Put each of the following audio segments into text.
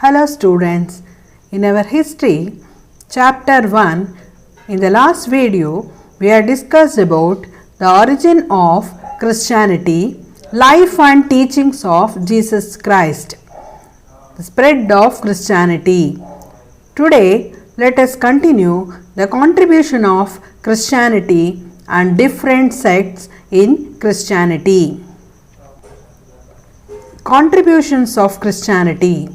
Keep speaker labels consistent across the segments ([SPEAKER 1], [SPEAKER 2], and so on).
[SPEAKER 1] Hello students, in our history chapter 1, in the last video we had discussed about the origin of Christianity, life and teachings of Jesus Christ, the spread of Christianity. Today let us continue the contribution of Christianity and different sects in Christianity. Contributions of Christianity.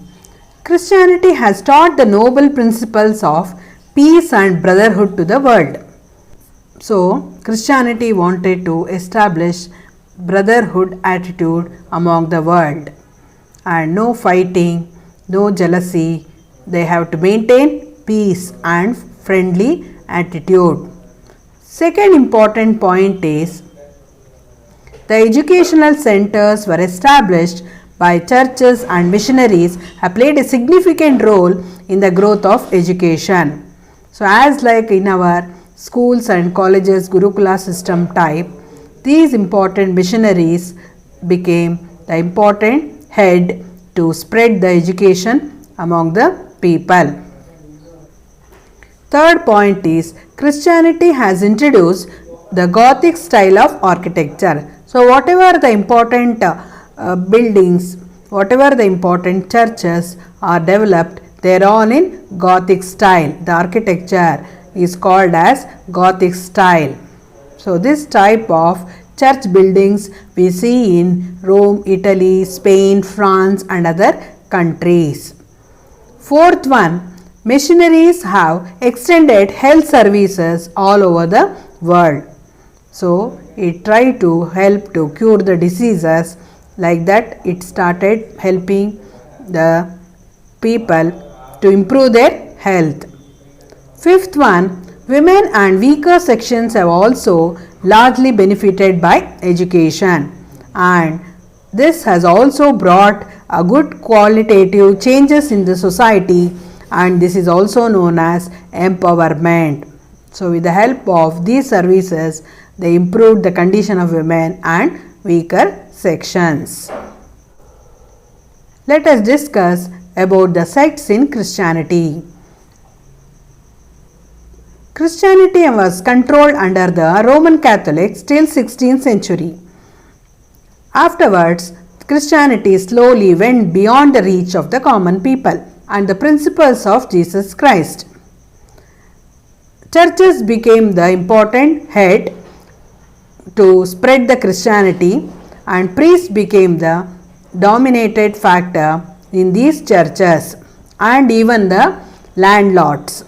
[SPEAKER 1] Christianity has taught the noble principles of peace and brotherhood to the world. So, Christianity wanted to establish brotherhood attitude among the world, and no fighting, no jealousy. They have to maintain peace and friendly attitude. Second important point is the educational centers were established by churches and missionaries have played a significant role in the growth of education. So as like in our schools and colleges Gurukula system type, these important missionaries became the important head to spread the education among the people. Third point is Christianity has introduced the Gothic style of architecture. So whatever the important buildings, whatever the important churches are developed, they are all in Gothic style. The architecture is called as Gothic style. So this type of church buildings we see in Rome, Italy, Spain, France and other countries. Fourth one, missionaries have extended health services all over the world. So it tried to help to cure the diseases. Like that it started helping the people to improve their health. Fifth one, women and weaker sections have also largely benefited by education, and this has also brought a good qualitative changes in the society, and this is also known as empowerment. So with the help of these services they improved the condition of women and weaker sections. Let us discuss about the sects in Christianity. Christianity was controlled under the Roman Catholics till 16th century. Afterwards, Christianity slowly went beyond the reach of the common people and the principles of Jesus Christ. Churches became the important head to spread the Christianity, and priests became the dominated factor in these churches, and even the landlords.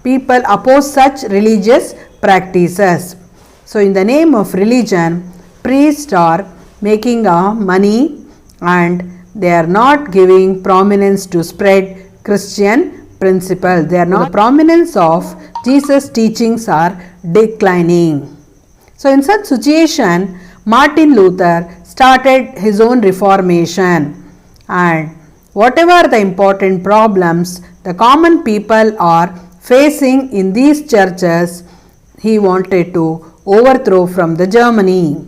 [SPEAKER 1] People oppose such religious practices. So in the name of religion, priests are making money and they are not giving prominence to spread Christian principle. They are not. The prominence of Jesus' teachings are declining. So in such situation, Martin Luther started his own reformation, and whatever the important problems the common people are facing in these churches, he wanted to overthrow from the Germany,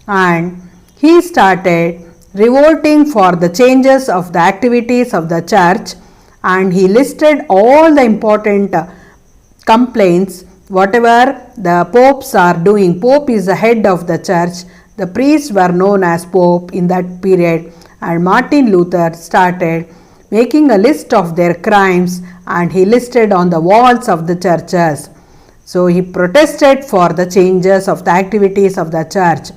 [SPEAKER 1] and he started revolting for the changes of the activities of the church, and he listed all the important complaints whatever the popes are doing. Pope is the head of the church. The priests were known as Pope in that period, and Martin Luther started making a list of their crimes and he listed on the walls of the churches. So he protested for the changes of the activities of the church.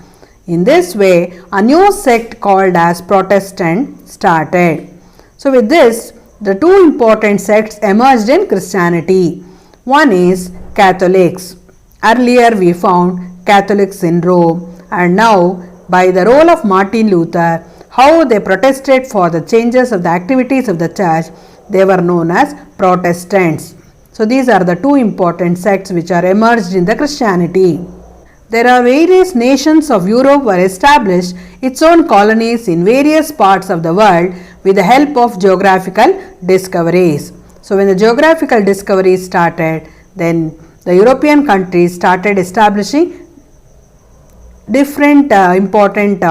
[SPEAKER 1] In this way, a new sect called as Protestant started. So with this, the two important sects emerged in Christianity. One is Catholics. Earlier we found Catholics in Rome, and now by the role of Martin Luther, how they protested for the changes of the activities of the church, they were known as Protestants. So these are the two important sects which are emerged in the Christianity. There are various nations of Europe were established its own colonies in various parts of the world with the help of geographical discoveries. So when the geographical discoveries started, then the European countries started establishing different important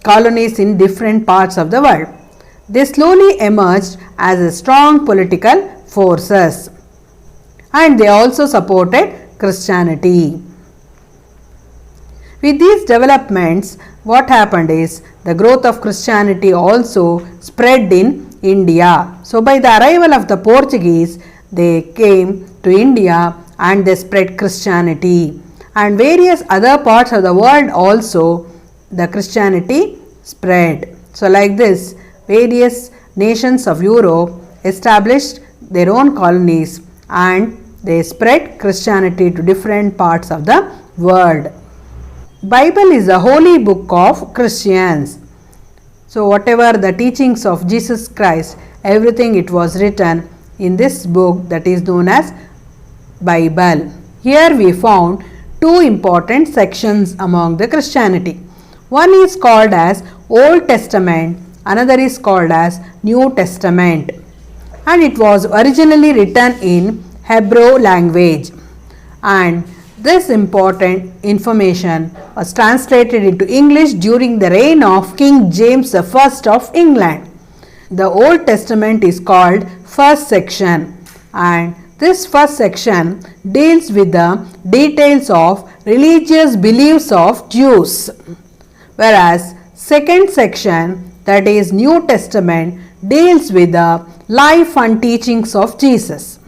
[SPEAKER 1] colonies in different parts of the world. They slowly emerged as a strong political forces, and they also supported Christianity. With these developments, what happened is the growth of Christianity also spread in India. So by the arrival of the Portuguese, they came to India and they spread Christianity, and various other parts of the world also the Christianity spread. So like this, various nations of Europe established their own colonies and they spread Christianity to different parts of the world. Bible is the holy book of Christians. So whatever the teachings of Jesus Christ, everything it was written in this book that is known as Bible. Here we found two important sections among the Christianity. One is called as Old Testament, another is called as New Testament, and it was originally written in Hebrew language, and this important information was translated into English during the reign of King James I of England. The Old Testament is called first section, and this first section deals with the details of religious beliefs of Jews, whereas second section, that is New Testament, deals with the life and teachings of Jesus.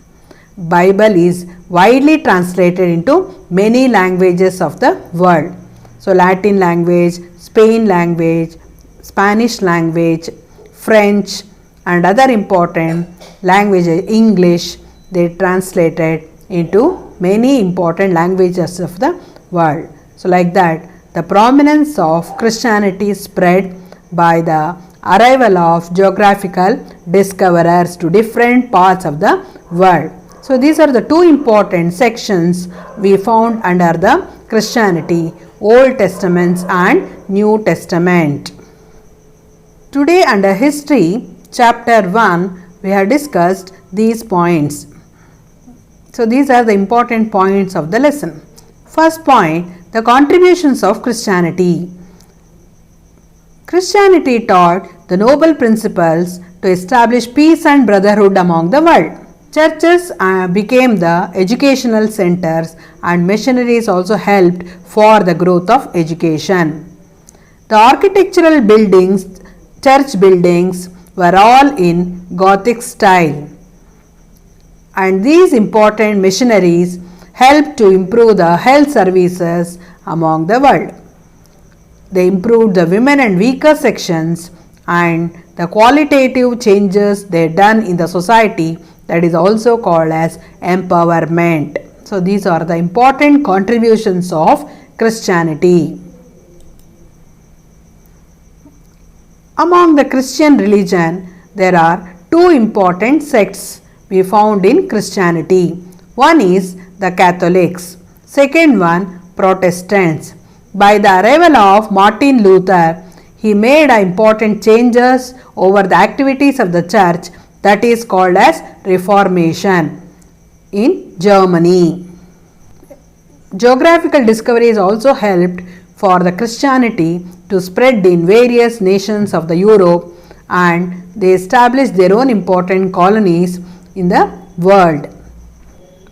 [SPEAKER 1] Bible is widely translated into many languages of the world. So Latin language, Spain language, Spanish language, French and other important languages, English, they translated into many important languages of the world. So like that, the prominence of Christianity spread by the arrival of geographical discoverers to different parts of the world. So these are the two important sections we found under the Christianity, Old Testaments and New Testament. Today under History, chapter 1, we have discussed these points. So these are the important points of the lesson. First point, the contributions of Christianity. Christianity taught the noble principles to establish peace and brotherhood among the world. Churches became the educational centers and missionaries also helped for the growth of education. The architectural buildings, church buildings were all in Gothic style, and these important missionaries helped to improve the health services among the world. They improved the women and weaker sections and the qualitative changes they done in the society, that is also called as empowerment. So these are the important contributions of Christianity. Among the Christian religion, there are two important sects we found in Christianity. One is the Catholics, second one Protestants. By the arrival of Martin Luther, he made important changes over the activities of the church, that is called as Reformation in Germany. Geographical discoveries also helped for the Christianity to spread in various nations of the Europe, and they established their own important colonies in the world.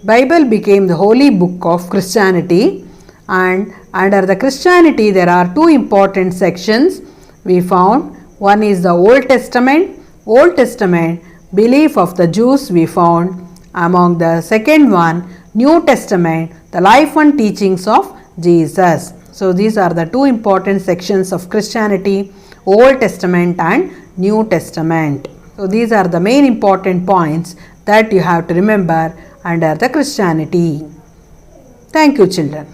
[SPEAKER 1] Bible became the holy book of Christianity, and under the Christianity there are two important sections we found. One is the Old Testament. Old Testament belief of the Jews we found. Among the second one, New Testament, the life and teachings of Jesus. So these are the two important sections of Christianity, Old Testament and New Testament. So these are the main important points that you have to remember under the Christianity. Thank you, children.